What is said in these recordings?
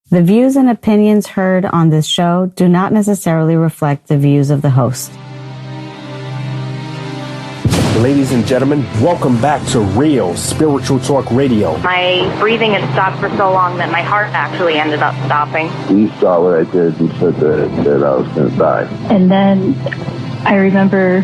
The views and opinions heard on this show do not necessarily reflect the views of the host. Ladies and gentlemen, welcome back to Real Spiritual Talk Radio. My breathing had stopped for so long that my heart actually ended up stopping. You saw what I did. You said that I was going to die. And then I remember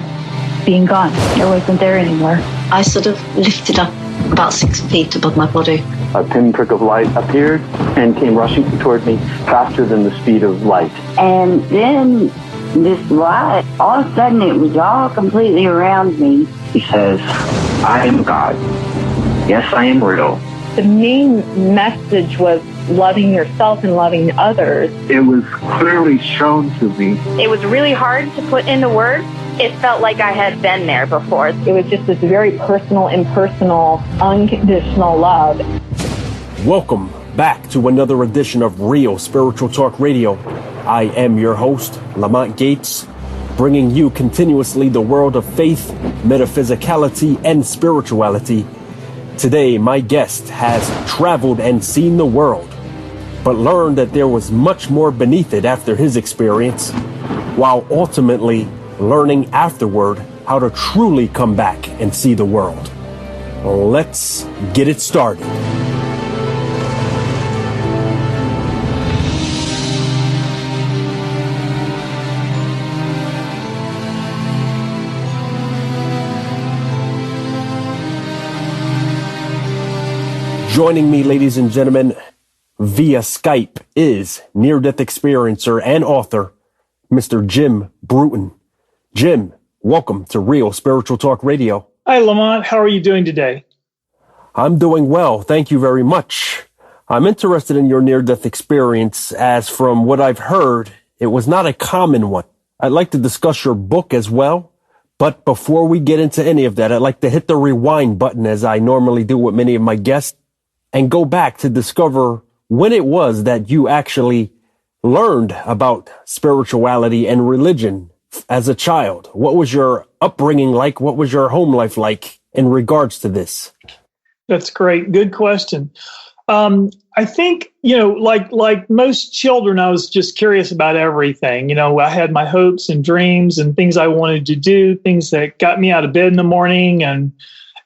being gone. I wasn't there anymore. I sort of lifted up about 6 feet above my body. A pinprick of light appeared and came rushing toward me faster than the speed of light. And then this light, all of a sudden it was all completely around me. He says, I am God. Yes, I am real. The main message was loving yourself and loving others. It was clearly shown to me. It was really hard to put into words. It felt like I had been there before. It was just this very personal, impersonal, unconditional love. Welcome back to another edition of Real Spiritual Talk Radio. I am your host, Lamont Gates, bringing you continuously the world of faith, metaphysicality, and spirituality. Today, my guest has traveled and seen the world, but learned that there was much more beneath it after his experience, while ultimately learning afterward how to truly come back and see the world. Let's get it started. Joining me, ladies and gentlemen, via Skype is near-death experiencer and author, Mr. Jim Bruton. Jim, welcome to Real Spiritual Talk Radio. Hi, Lamont. How are you doing today? I'm doing well. Thank you very much. I'm interested in your near-death experience, as from what I've heard, it was not a common one. I'd like to discuss your book as well. But before we get into any of that, I'd like to hit the rewind button, as I normally do with many of my guests, and go back to discover when it was that you actually learned about spirituality and religion as a child. What was your upbringing like? What was your home life like in regards to this? That's great. Good question. I think, like most children, I was just curious about everything. I had my hopes and dreams and things I wanted to do, things that got me out of bed in the morning and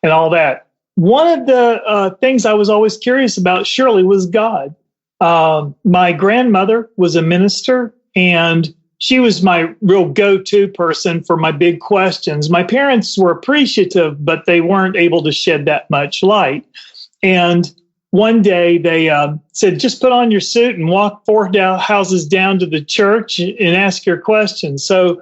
all that. One of the things I was always curious about, surely, was God. My grandmother was a minister, and she was my real go-to person for my big questions. My parents were appreciative, but they weren't able to shed that much light. And one day they said, just put on your suit and walk 4 houses down to the church and ask your questions. So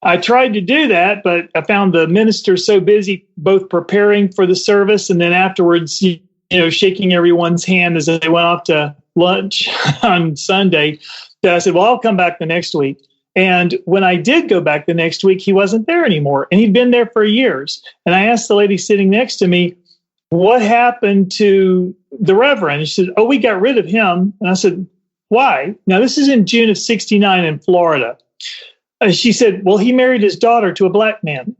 I tried to do that, but I found the minister so busy both preparing for the service and then afterwards, shaking everyone's hand as they went off to lunch on Sunday, that I said, well, I'll come back the next week. And when I did go back the next week, he wasn't there anymore. And he'd been there for years. And I asked the lady sitting next to me, what happened to the Reverend? And she said, oh, we got rid of him. And I said, why? Now, this is in June of '69 in Florida. She said, well, he married his daughter to a black man.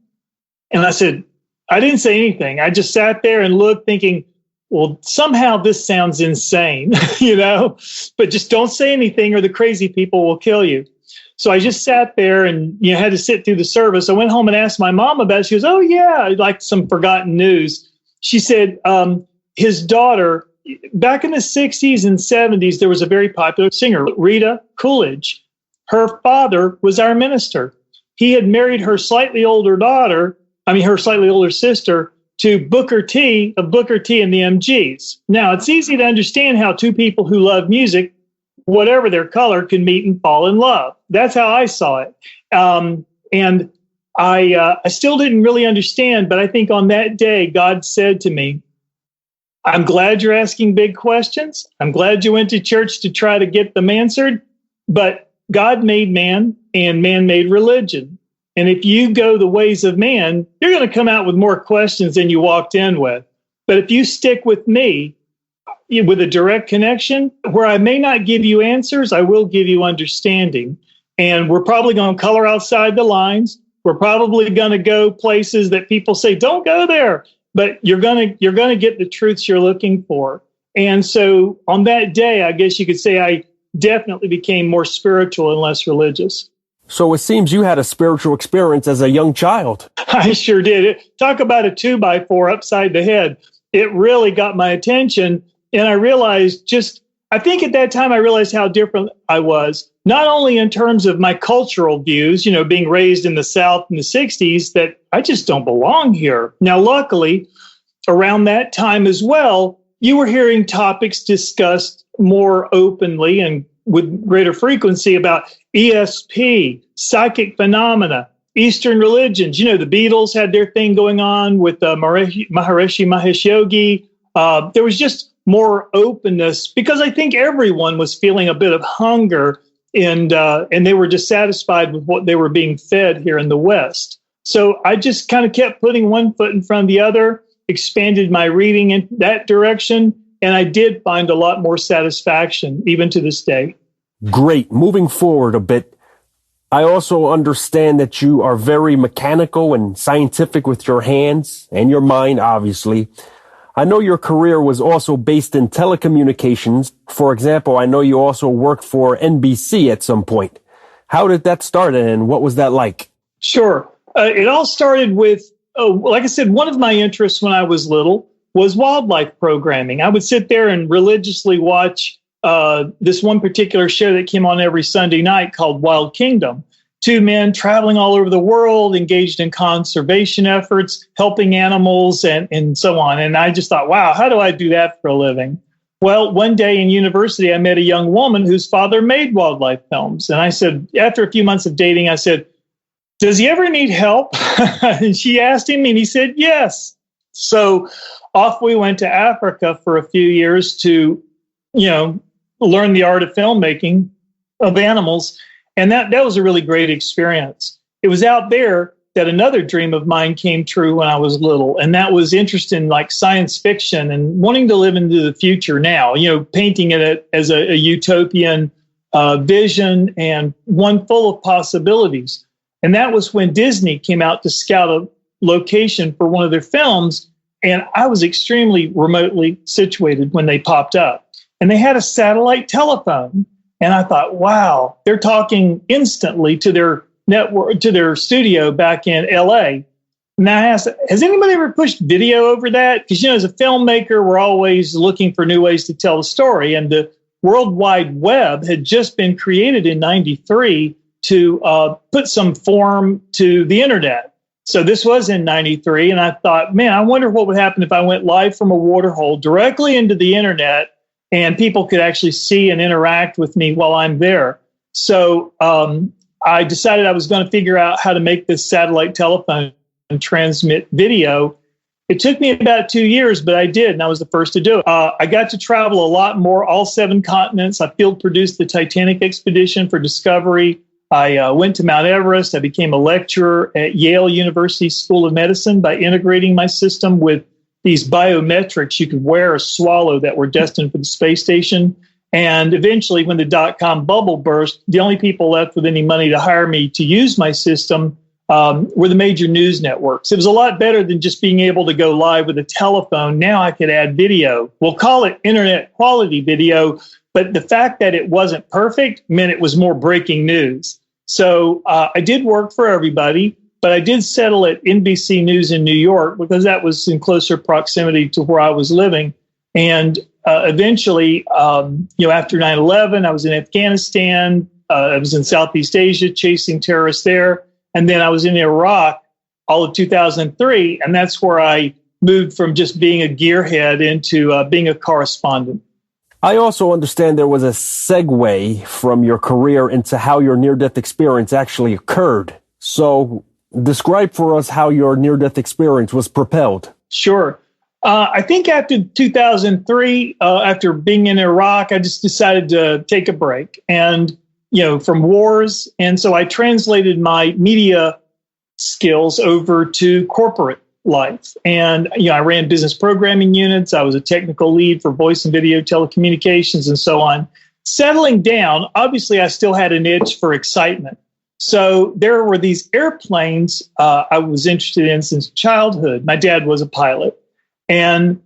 And I said, I didn't say anything. I just sat there and looked thinking, well, somehow this sounds insane, but just don't say anything or the crazy people will kill you. So I just sat there and had to sit through the service. I went home and asked my mom about it. She goes, oh, yeah, like some forgotten news. She said his daughter, back in the 60s and 70s, there was a very popular singer, Rita Coolidge. Her father was our minister. He had married her slightly older sister to Booker T of Booker T and the MGs. Now, it's easy to understand how two people who love music, whatever their color, can meet and fall in love. That's how I saw it. And I still didn't really understand, but I think on that day, God said to me, I'm glad you're asking big questions. I'm glad you went to church to try to get them answered, but God made man and man made religion. And if you go the ways of man, you're going to come out with more questions than you walked in with. But if you stick with me with a direct connection, where I may not give you answers, I will give you understanding. And we're probably going to color outside the lines. We're probably going to go places that people say, don't go there. But you're going to get the truths you're looking for. And so on that day, I guess you could say I definitely became more spiritual and less religious. So it seems you had a spiritual experience as a young child. I sure did. Talk about a 2x4 upside the head. It really got my attention. And I realized I think at that time I realized how different I was, not only in terms of my cultural views, being raised in the South in the 60s, that I just don't belong here. Now, luckily, around that time as well, you were hearing topics discussed more openly and with greater frequency about ESP, psychic phenomena, Eastern religions. The Beatles had their thing going on with Maharishi Mahesh Yogi. There was just more openness because I think everyone was feeling a bit of hunger and they were dissatisfied with what they were being fed here in the West. So I just kind of kept putting one foot in front of the other, expanded my reading in that direction, and I did find a lot more satisfaction even to this day. Great. Moving forward a bit, I also understand that you are very mechanical and scientific with your hands and your mind, obviously. I know your career was also based in telecommunications. For example, I know you also worked for NBC at some point. How did that start and what was that like? Sure. It all started with, like I said, one of my interests when I was little was wildlife programming. I would sit there and religiously watch this one particular show that came on every Sunday night called Wild Kingdom. Two men traveling all over the world, engaged in conservation efforts, helping animals and so on. And I just thought, wow, how do I do that for a living? Well, one day in university, I met a young woman whose father made wildlife films. And I said, after a few months of dating, I said, does he ever need help? And she asked him, and he said, yes. So off we went to Africa for a few years to, learn the art of filmmaking of animals. And that was a really great experience. It was out there that another dream of mine came true when I was little. And that was interest in like science fiction and wanting to live into the future now, painting it as a utopian vision and one full of possibilities. And that was when Disney came out to scout a location for one of their films. And I was extremely remotely situated when they popped up. And they had a satellite telephone. And I thought, wow, they're talking instantly to their network, to their studio back in LA. And I asked, has anybody ever pushed video over that? Because, as a filmmaker, we're always looking for new ways to tell the story. And the World Wide Web had just been created in 93 to put some form to the internet. So this was in 93. And I thought, man, I wonder what would happen if I went live from a waterhole directly into the internet and people could actually see and interact with me while I'm there. So I decided I was going to figure out how to make this satellite telephone and transmit video. It took me about 2 years, but I did, and I was the first to do it. I got to travel a lot more, all 7 continents. I field produced the Titanic expedition for Discovery. I went to Mount Everest. I became a lecturer at Yale University School of Medicine by integrating my system with these biometrics you could wear or swallow that were destined for the space station. And eventually, when the dot-com bubble burst, the only people left with any money to hire me to use my system were the major news networks. It was a lot better than just being able to go live with a telephone. Now I could add video. We'll call it internet quality video, but the fact that it wasn't perfect meant it was more breaking news. So I did work for everybody, but I did settle at NBC News in New York because that was in closer proximity to where I was living. And eventually, after 9/11, I was in Afghanistan. I was in Southeast Asia chasing terrorists there. And then I was in Iraq all of 2003. And that's where I moved from just being a gearhead into being a correspondent. I also understand there was a segue from your career into how your near-death experience actually occurred. So describe for us how your near-death experience was propelled. Sure. I think after 2003, after being in Iraq, I just decided to take a break and, from wars. And so I translated my media skills over to corporate life. And, I ran business programming units. I was a technical lead for voice and video telecommunications and so on. Settling down, obviously, I still had an itch for excitement. So there were these airplanes I was interested in since childhood. My dad was a pilot. And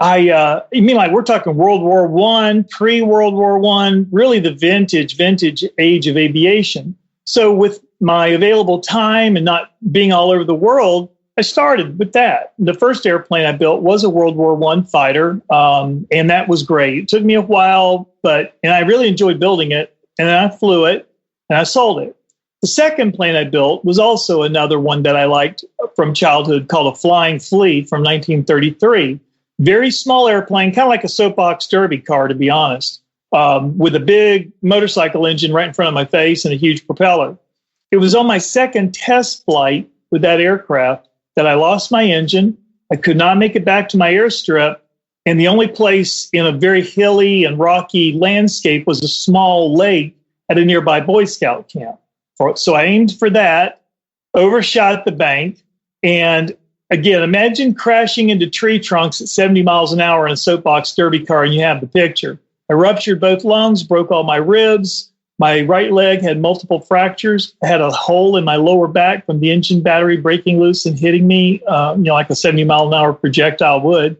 You mean like we're talking World War I, pre-World War I, really the vintage age of aviation. So with my available time and not being all over the world, I started with that. The first airplane I built was a World War I fighter, and that was great. It took me a while, and I really enjoyed building it, and then I flew it, and I sold it. The second plane I built was also another one that I liked from childhood called a Flying Flea from 1933. Very small airplane, kind of like a soapbox derby car, to be honest, with a big motorcycle engine right in front of my face and a huge propeller. It was on my second test flight with that aircraft that I lost my engine. I could not make it back to my airstrip, and the only place in a very hilly and rocky landscape was a small lake at a nearby Boy Scout camp. So I aimed for that, overshot the bank, and again, imagine crashing into tree trunks at 70 miles an hour in a soapbox derby car, and you have the picture. I ruptured both lungs, broke all my ribs. My right leg had multiple fractures. I had a hole in my lower back from the engine battery breaking loose and hitting me, like a 70 mile an hour projectile would.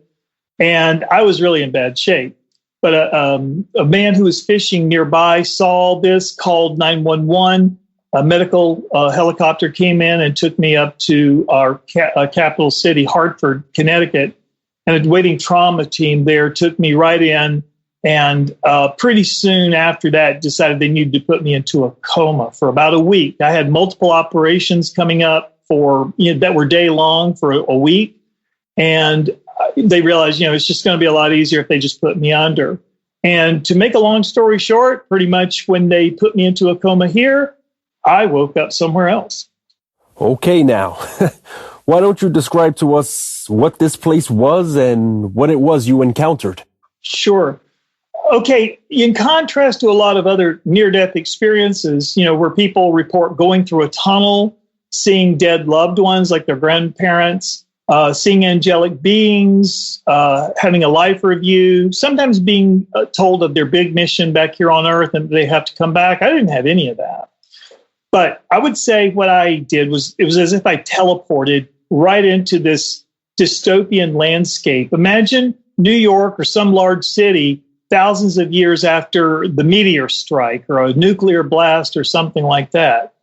And I was really in bad shape. But a man who was fishing nearby saw this, called 911. A medical helicopter came in and took me up to our capital city, Hartford, Connecticut. And a waiting trauma team there took me right in. And pretty soon after that, decided they needed to put me into a coma for about a week. I had multiple operations coming up that were day long for a week. And they realized, it's just going to be a lot easier if they just put me under. And to make a long story short, pretty much when they put me into a coma here, I woke up somewhere else. Okay, now, why don't you describe to us what this place was and what it was you encountered? Sure. Okay, in contrast to a lot of other near-death experiences, where people report going through a tunnel, seeing dead loved ones like their grandparents, seeing angelic beings, having a life review, sometimes being told of their big mission back here on Earth and they have to come back. I didn't have any of that. But I would say what I did was, it was as if I teleported right into this dystopian landscape. Imagine New York or some large city thousands of years after the meteor strike or a nuclear blast or something like that.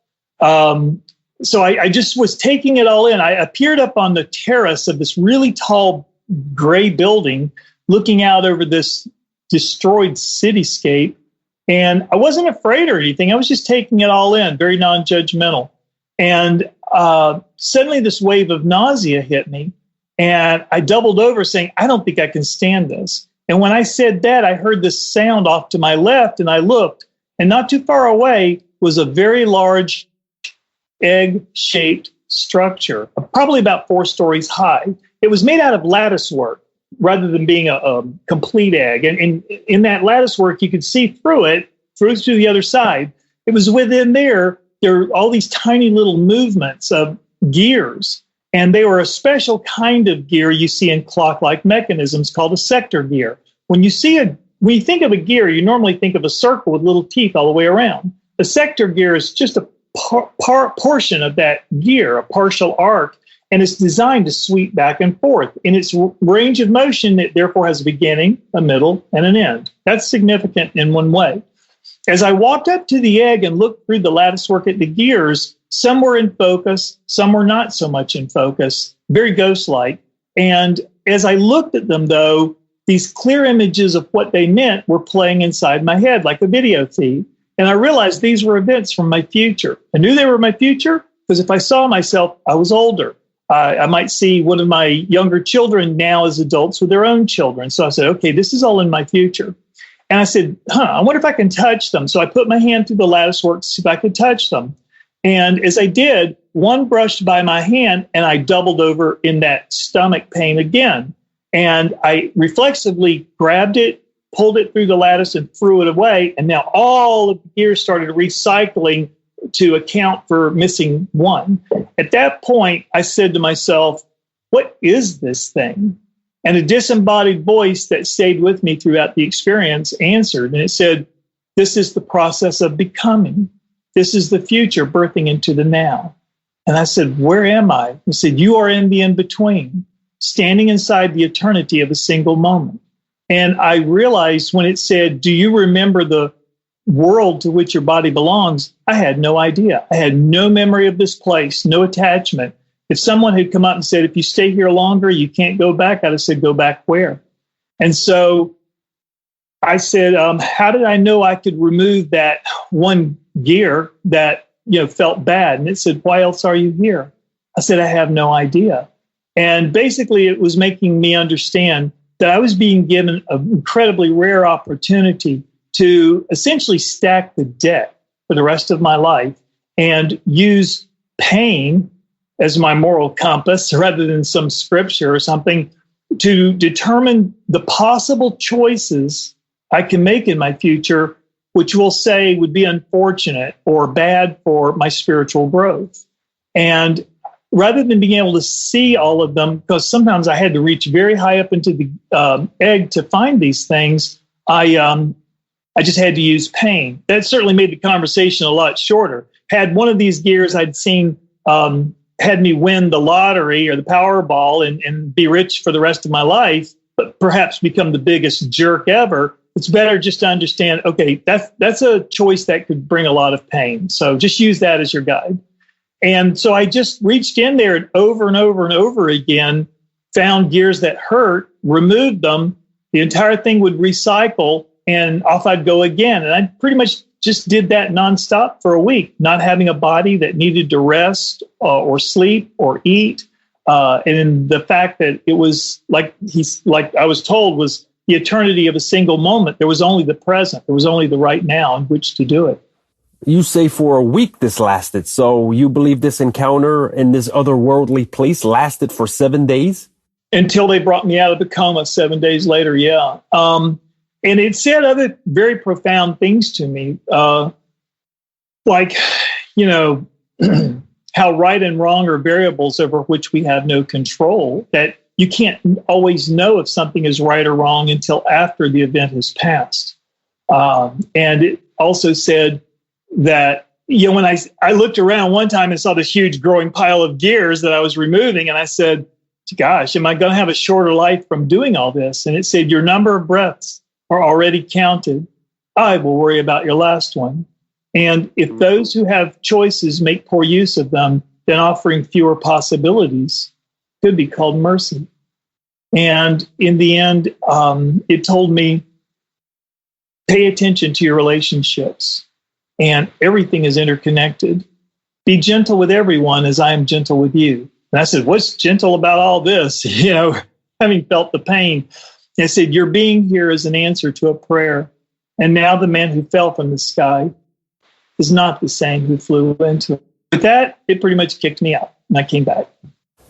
So I just was taking it all in. I appeared up on the terrace of this really tall gray building, looking out over this destroyed cityscape. And I wasn't afraid or anything. I was just taking it all in, very non-judgmental. And suddenly this wave of nausea hit me. And I doubled over saying, I don't think I can stand this. And when I said that, I heard this sound off to my left, and I looked. And not too far away was a very large egg-shaped structure, probably about 4 stories high. It was made out of lattice work rather than being a complete egg. And in that lattice work, you could see through to the other side. It was within there were all these tiny little movements of gears. And they were a special kind of gear you see in clock-like mechanisms called a sector gear. When you think of a gear, you normally think of a circle with little teeth all the way around. A sector gear is just a portion of that gear, a partial arc, and it's designed to sweep back and forth. In its range of motion, it therefore has a beginning, a middle, and an end. That's significant in one way. As I walked up to the egg and looked through the lattice work at the gears, some were in focus, some were not so much in focus, very ghost-like. And as I looked at them, though, these clear images of what they meant were playing inside my head like a video feed. And I realized these were events from my future. I knew they were my future because if I saw myself, I was older. I might see one of my younger children now as adults with their own children. So I said, okay, this is all in my future. And I said, I wonder if I can touch them. So I put my hand through the lattice work to see if I could touch them. And as I did, one brushed by my hand and I doubled over in that stomach pain again. And I reflexively grabbed it, pulled it through the lattice and threw it away. And now all of the gears started recycling to account for missing one. At that point, I said to myself, what is this thing? And a disembodied voice that stayed with me throughout the experience answered. And it said, this is the process of becoming. This is the future birthing into the now. And I said, where am I? He said, you are in the in-between. standing inside the eternity of a single moment. And I realized when it said, do you remember the world to which your body belongs? I had no idea. I had no memory of this place, no attachment. If someone had come up and said, if you stay here longer, you can't go back, I'd have said, go back where? And so I said, how did I know I could remove that one gear that, felt bad? And it said, why else are you here? I said, I have no idea. And basically it was making me understand that I was being given an incredibly rare opportunity to essentially stack the deck for the rest of my life and use pain as my moral compass rather than some scripture or something to determine the possible choices I can make in my future, which we'll say would be unfortunate or bad for my spiritual growth. And rather than being able to see all of them, because sometimes I had to reach very high up into the egg to find these things, I just had to use pain. That certainly made the conversation a lot shorter. Had one of these gears I'd seen had me win the lottery or the Powerball and be rich for the rest of my life, but perhaps become the biggest jerk ever, it's better just to understand, okay, that's a choice that could bring a lot of pain. So just use that as your guide. And so I just reached in there and over and over again, found gears that hurt, removed them, the entire thing would recycle, and off I'd go again. And I pretty much just did that nonstop for a week, not having a body that needed to rest or sleep or eat. And the fact that it was like I was told was the eternity of a single moment. There was only the present. There was only the right now in which to do it. You say for a week this lasted. So you believe this encounter in this otherworldly place lasted for 7 days? Until they brought me out of the coma 7 days later, yeah. And it said other very profound things to me, like, how right and wrong are variables over which we have no control, that you can't always know if something is right or wrong until after the event has passed. And it also said that, when I looked around one time and saw this huge growing pile of gears that I was removing, and I said, gosh, am I going to have a shorter life from doing all this? And it said, your number of breaths are already counted. I will worry about your last one. And if those who have choices make poor use of them, then offering fewer possibilities could be called mercy. And in the end, it told me, pay attention to your relationships, and everything is interconnected. Be gentle with everyone as I am gentle with you. And I said, what's gentle about all this? Having felt the pain. And I said, your being here is an answer to a prayer. And now the man who fell from the sky is not the same who flew into it. With that, it pretty much kicked me out, and I came back.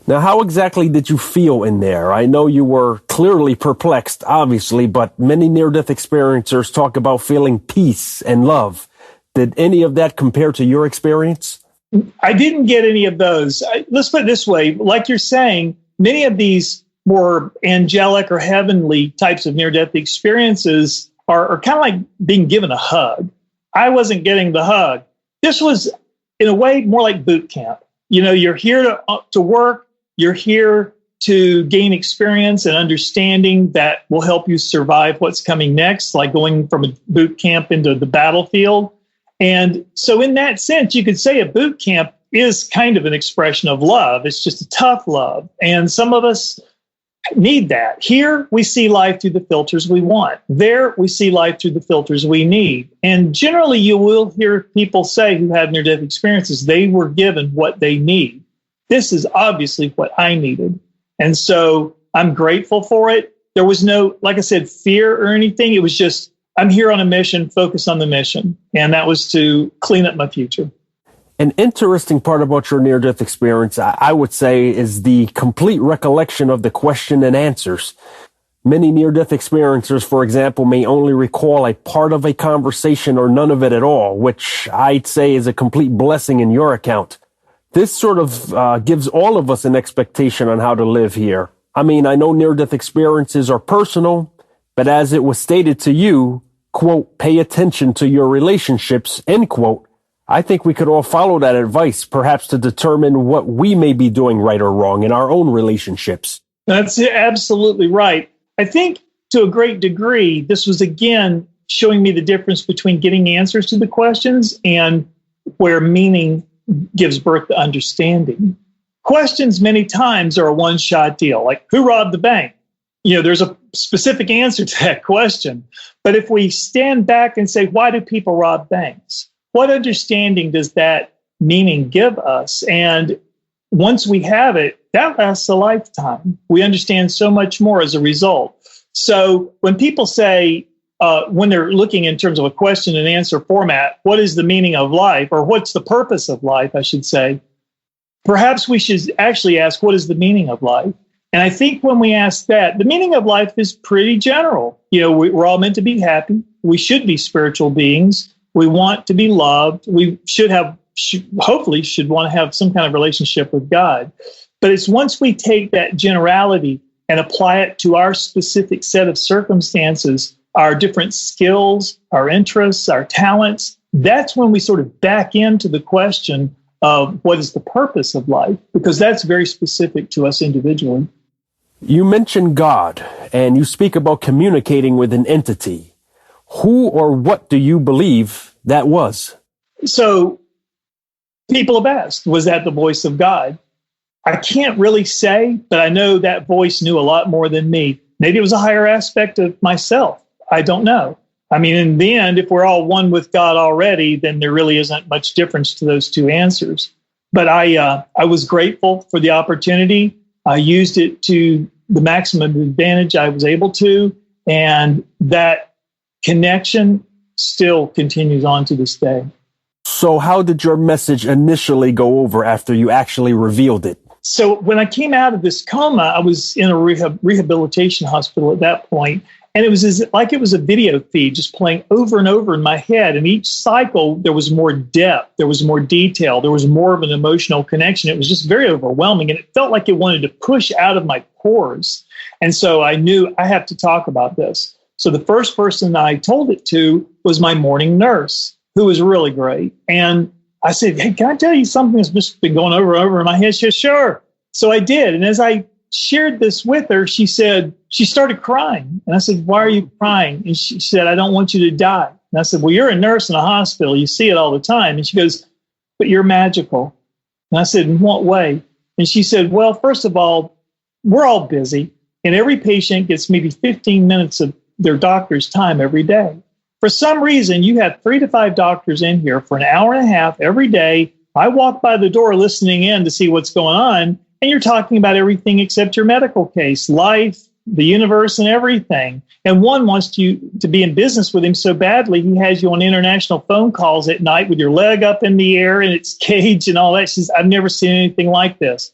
Now, how exactly did you feel in there? I know you were clearly perplexed, obviously, but many near-death experiencers talk about feeling peace and love. Did any of that compare to your experience? I didn't get any of those. Let's put it this way. Like you're saying, many of these more angelic or heavenly types of near-death experiences are kind of like being given a hug. I wasn't getting the hug. This was, in a way, more like boot camp. You're here to work. You're here to gain experience and understanding that will help you survive what's coming next, like going from a boot camp into the battlefield. And so in that sense, you could say a boot camp is kind of an expression of love. It's just a tough love. And some of us need that. Here, we see life through the filters we want. There, we see life through the filters we need. And generally, you will hear people say who have near-death experiences, they were given what they need. This is obviously what I needed. And so I'm grateful for it. There was no, like I said, fear or anything. It was just, I'm here on a mission, focus on the mission. And that was to clean up my future. An interesting part about your near-death experience, I would say, is the complete recollection of the question and answers. Many near-death experiencers, for example, may only recall a part of a conversation or none of it at all, which I'd say is a complete blessing in your account. This sort of gives all of us an expectation on how to live here. I mean, I know near-death experiences are personal, but as it was stated to you, quote, pay attention to your relationships, end quote, I think we could all follow that advice, perhaps to determine what we may be doing right or wrong in our own relationships. That's absolutely right. I think to a great degree, this was again showing me the difference between getting answers to the questions and where meaning gives birth to understanding. Questions many times are a one-shot deal, like who robbed the bank? There's a specific answer to that question. But if we stand back and say, why do people rob banks? What understanding does that meaning give us? And once we have it, that lasts a lifetime. We understand so much more as a result. So when people say, when they're looking in terms of a question and answer format, what is the meaning of life, or what's the purpose of life, I should say, perhaps we should actually ask, what is the meaning of life? And I think when we ask that, the meaning of life is pretty general. We're all meant to be happy. We should be spiritual beings. We want to be loved. We hopefully should want to have some kind of relationship with God. But it's once we take that generality and apply it to our specific set of circumstances, our different skills, our interests, our talents, that's when we sort of back into the question of what is the purpose of life, because that's very specific to us individually. You mentioned God, and you speak about communicating with an entity. Who or what do you believe that was? So people have asked, was that the voice of God? I can't really say, but I know that voice knew a lot more than me. Maybe it was a higher aspect of myself. I don't know. I mean, in the end, if we're all one with God already, then there really isn't much difference to those two answers. But I was grateful for the opportunity. I used it to the maximum advantage I was able to, and that connection still continues on to this day. So how did your message initially go over after you actually revealed it? So when I came out of this coma, I was in a rehabilitation hospital at that point, and it was like it was a video feed just playing over and over in my head. And each cycle, there was more depth, there was more detail, there was more of an emotional connection. It was just very overwhelming, and it felt like it wanted to push out of my pores. And so I knew I have to talk about this. So the first person I told it to was my morning nurse, who was really great. And I said, hey, can I tell you something that's just been going over and over in my head? She said, sure. So I did. And as I shared this with her, she started crying. And I said, why are you crying? And she said, I don't want you to die. And I said, well, you're a nurse in a hospital. You see it all the time. And she goes, but you're magical. And I said, in what way? And she said, well, first of all, we're all busy. And every patient gets maybe 15 minutes of their doctor's time every day. For some reason, you have 3 to 5 doctors in here for an hour and a half every day. I walk by the door listening in to see what's going on, and you're talking about everything except your medical case, life, the universe, and everything. And one wants you to be in business with him so badly, he has you on international phone calls at night with your leg up in the air and its cage and all that. She says, I've never seen anything like this.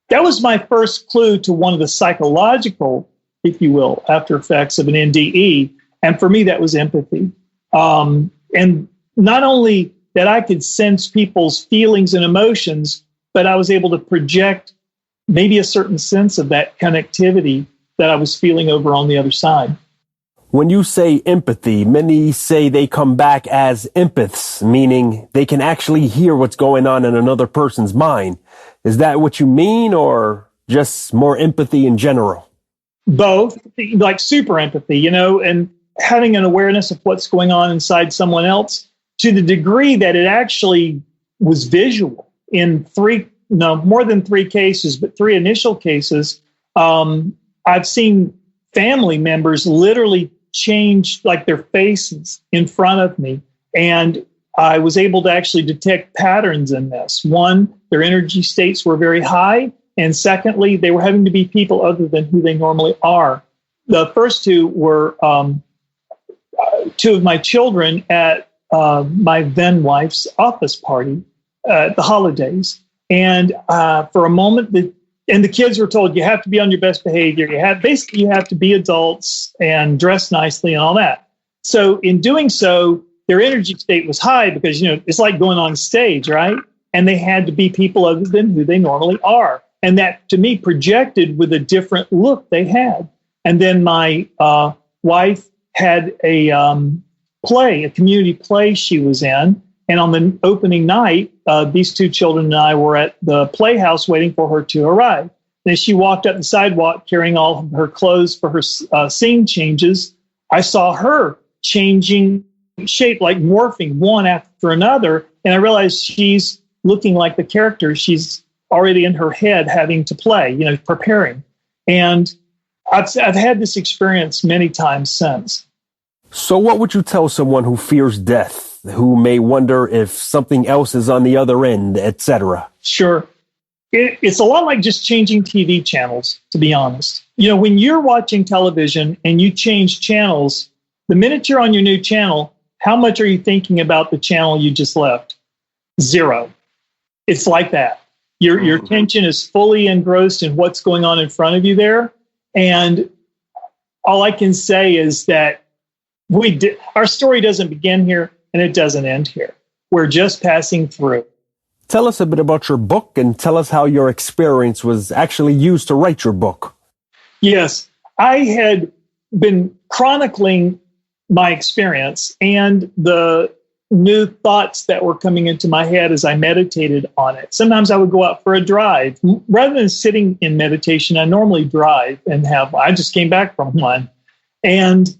That was my first clue to one of the psychological, if you will, after effects of an NDE. And for me, that was empathy. And not only that I could sense people's feelings and emotions, but I was able to project maybe a certain sense of that connectivity that I was feeling over on the other side. When you say empathy, many say they come back as empaths, meaning they can actually hear what's going on in another person's mind. Is that what you mean, or just more empathy in general? Both, like super empathy, and having an awareness of what's going on inside someone else to the degree that it actually was visual in more than 3 cases, but 3 initial cases. I've seen family members literally change like their faces in front of me. And I was able to actually detect patterns in this. One, their energy states were very high. And secondly, they were having to be people other than who they normally are. The first 2 were 2 of my children at my then wife's office party at the holidays. And for a moment, the kids were told, you have to be on your best behavior. You have to be adults and dress nicely and all that. So in doing so, their energy state was high because, it's like going on stage, right? And they had to be people other than who they normally are. And that, to me, projected with a different look they had. And then my wife had a community play she was in. And on the opening night, these 2 children and I were at the playhouse waiting for her to arrive. And as she walked up the sidewalk carrying all of her clothes for her scene changes, I saw her changing shape, like morphing one after another. And I realized she's looking like the character she's already in her head having to play, preparing. And I've had this experience many times since. So what would you tell someone who fears death, who may wonder if something else is on the other end, etc.? Sure. It's a lot like just changing TV channels, to be honest. When you're watching television and you change channels, the minute you're on your new channel, how much are you thinking about the channel you just left? 0. It's like that. Your attention is fully engrossed in what's going on in front of you there. And all I can say is that our story doesn't begin here and it doesn't end here. We're just passing through. Tell us a bit about your book and tell us how your experience was actually used to write your book. Yes, I had been chronicling my experience and the new thoughts that were coming into my head as I meditated on it. Sometimes I would go out for a drive. Rather than sitting in meditation, I normally drive I just came back from one. And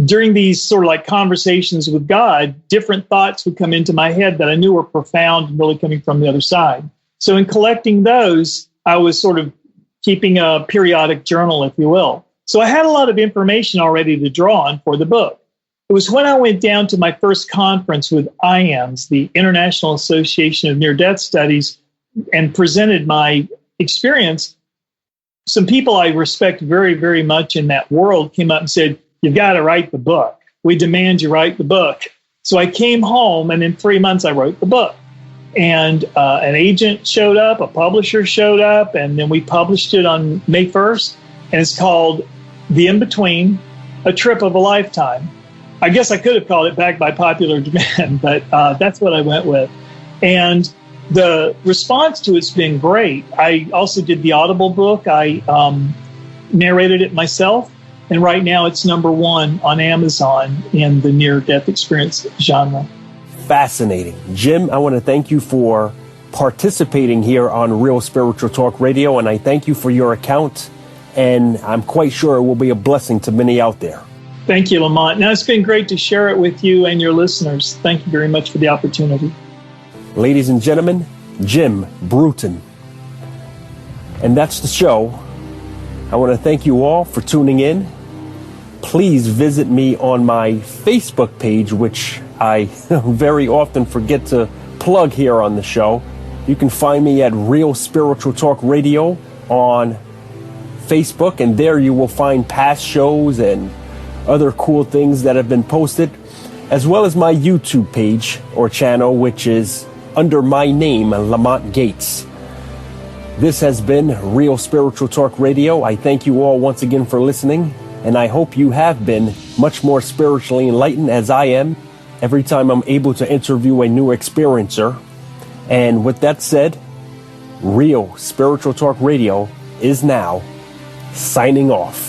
during these sort of like conversations with God, different thoughts would come into my head that I knew were profound and really coming from the other side. So in collecting those, I was sort of keeping a periodic journal, if you will. So I had a lot of information already to draw on for the book. It was when I went down to my first conference with IANS, the International Association of Near-Death Studies, and presented my experience. Some people I respect very, very much in that world came up and said, "You've got to write the book. We demand you write the book." So I came home, and in 3 months, I wrote the book. And an agent showed up, a publisher showed up, and then we published it on May 1st. And it's called The In-Between, A Trip of a Lifetime. I guess I could have called it Back by Popular Demand, but that's what I went with. And the response to it's been great. I also did the Audible book. I narrated it myself. And right now it's #1 on Amazon in the near-death experience genre. Fascinating. Jim, I want to thank you for participating here on Real Spiritual Talk Radio, and I thank you for your account, and I'm quite sure it will be a blessing to many out there. Thank you, Lamont. Now, it's been great to share it with you and your listeners. Thank you very much for the opportunity. Ladies and gentlemen, Jim Bruton. And that's the show. I want to thank you all for tuning in. Please visit me on my Facebook page, which I very often forget to plug here on the show. You can find me at Real Spiritual Talk Radio on Facebook, and there you will find past shows and other cool things that have been posted, as well as my YouTube page or channel, which is under my name, Lamont Gates. This has been Real Spiritual Talk Radio. I thank you all once again for listening, and I hope you have been much more spiritually enlightened as I am every time I'm able to interview a new experiencer. And with that said, Real Spiritual Talk Radio is now signing off.